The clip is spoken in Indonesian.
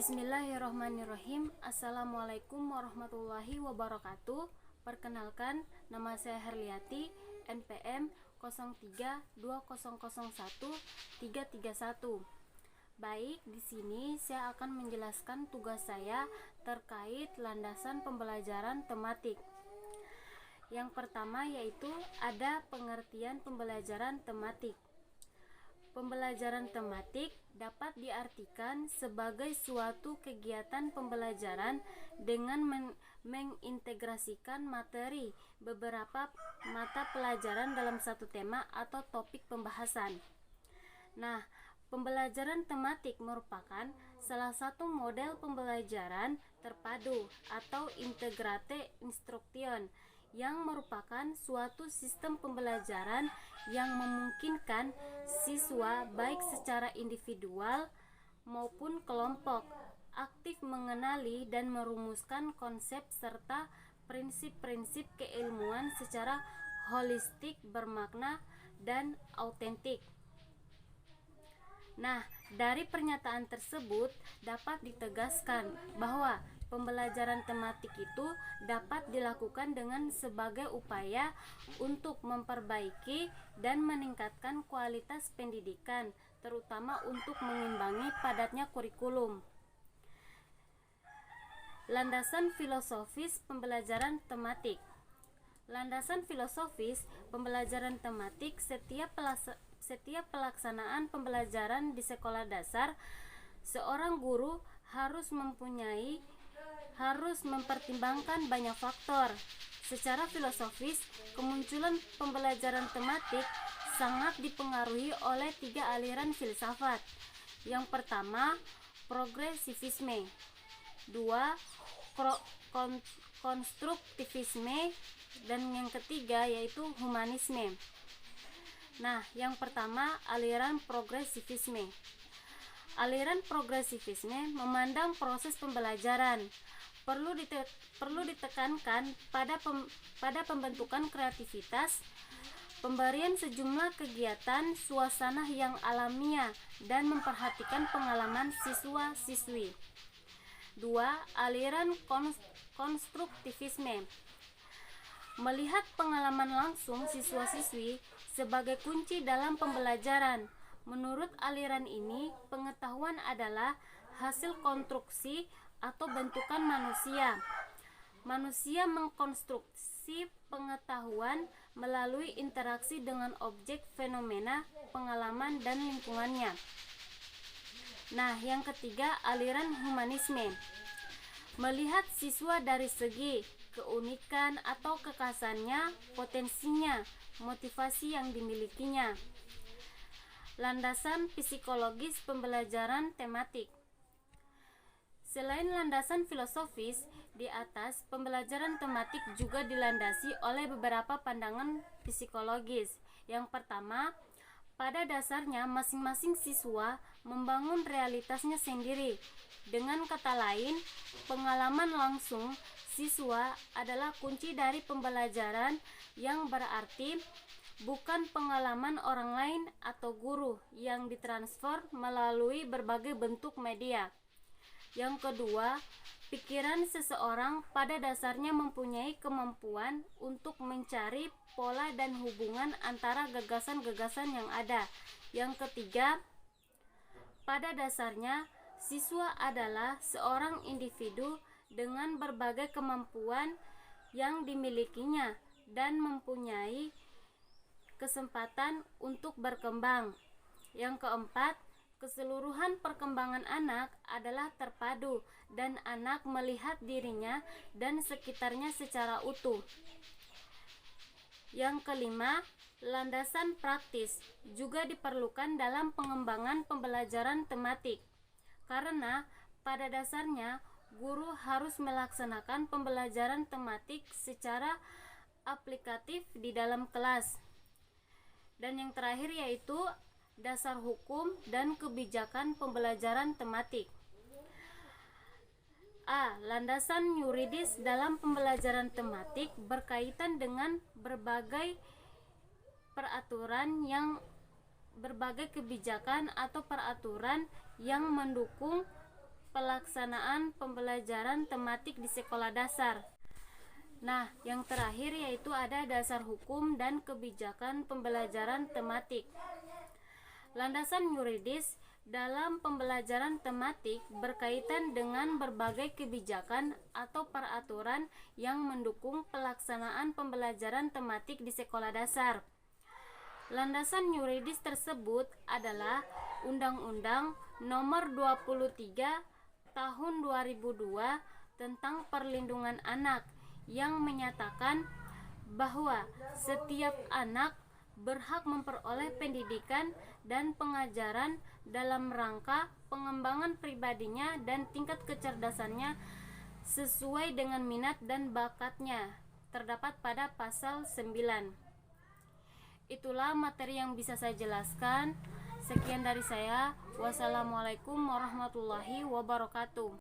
Bismillahirrahmanirrahim. Assalamualaikum warahmatullahi wabarakatuh. Perkenalkan, nama saya Herliati, NPM 032001-331. Baik, di sini saya akan menjelaskan tugas saya terkait landasan pembelajaran tematik. Yang pertama yaitu ada pengertian pembelajaran tematik. Pembelajaran tematik dapat diartikan sebagai suatu kegiatan pembelajaran dengan mengintegrasikan materi beberapa mata pelajaran dalam satu tema atau topik pembahasan. Nah, pembelajaran tematik merupakan salah satu model pembelajaran terpadu atau integrate instruction yang merupakan suatu sistem pembelajaran yang memungkinkan siswa baik secara individual maupun kelompok aktif mengenali dan merumuskan konsep serta prinsip-prinsip keilmuan secara holistik, bermakna, dan autentik. Nah, dari pernyataan tersebut dapat ditegaskan bahwa pembelajaran tematik itu dapat dilakukan dengan sebagai upaya untuk memperbaiki dan meningkatkan kualitas pendidikan, terutama untuk mengimbangi padatnya kurikulum. Landasan filosofis pembelajaran tematik. Landasan filosofis pembelajaran tematik setiap pelaksanaan pembelajaran di sekolah dasar, seorang guru harus mempertimbangkan banyak faktor. Secara filosofis, kemunculan pembelajaran tematik sangat dipengaruhi oleh 3 aliran filsafat. Yang pertama, progresivisme. 2, konstruktivisme, dan yang ketiga yaitu humanisme. Nah, yang pertama, aliran progresivisme. Aliran progresivisme memandang proses pembelajaran perlu ditekankan pada pembentukan kreativitas, pemberian sejumlah kegiatan suasana yang alamiah, dan memperhatikan pengalaman siswa-siswi. 2. Aliran konstruktivisme melihat pengalaman langsung siswa-siswi sebagai kunci dalam pembelajaran. Menurut aliran ini, pengetahuan adalah hasil konstruksi atau bentukan manusia. Manusia mengkonstruksi pengetahuan melalui interaksi dengan objek, fenomena, pengalaman, dan lingkungannya. Nah, yang ketiga, aliran humanisme melihat siswa dari segi keunikan atau kekhasannya, potensinya, motivasi yang dimilikinya. Landasan psikologis pembelajaran tematik. Selain landasan filosofis, di atas pembelajaran tematik juga dilandasi oleh beberapa pandangan psikologis. Yang pertama, pada dasarnya masing-masing siswa membangun realitasnya sendiri. Dengan kata lain, pengalaman langsung siswa adalah kunci dari pembelajaran, yang berarti bukan pengalaman orang lain atau guru yang ditransfer melalui berbagai bentuk media. Yang kedua, pikiran seseorang pada dasarnya mempunyai kemampuan untuk mencari pola dan hubungan antara gagasan-gagasan yang ada. Yang ketiga, pada dasarnya siswa adalah seorang individu dengan berbagai kemampuan yang dimilikinya dan mempunyai kesempatan untuk berkembang. Yang keempat, keseluruhan perkembangan anak adalah terpadu dan anak melihat dirinya dan sekitarnya secara utuh. Yang kelima, landasan praktis juga diperlukan dalam pengembangan pembelajaran tematik, karena pada dasarnya guru harus melaksanakan pembelajaran tematik secara aplikatif di dalam kelas. Dan yang terakhir yaitu dasar hukum dan kebijakan pembelajaran tematik. A. Landasan yuridis dalam pembelajaran tematik berkaitan dengan berbagai kebijakan atau peraturan yang mendukung pelaksanaan pembelajaran tematik di sekolah dasar. Nah, yang terakhir yaitu ada dasar hukum dan kebijakan pembelajaran tematik. Landasan yuridis dalam pembelajaran tematik berkaitan dengan berbagai kebijakan atau peraturan yang mendukung pelaksanaan pembelajaran tematik di sekolah dasar. Landasan yuridis tersebut adalah Undang-Undang Nomor 23 Tahun 2002 tentang Perlindungan Anak yang menyatakan bahwa setiap anak berhak memperoleh pendidikan dan pengajaran dalam rangka pengembangan pribadinya dan tingkat kecerdasannya sesuai dengan minat dan bakatnya, terdapat pada pasal 9. Itulah materi yang bisa saya jelaskan. Sekian dari saya. Wassalamualaikum warahmatullahi wabarakatuh.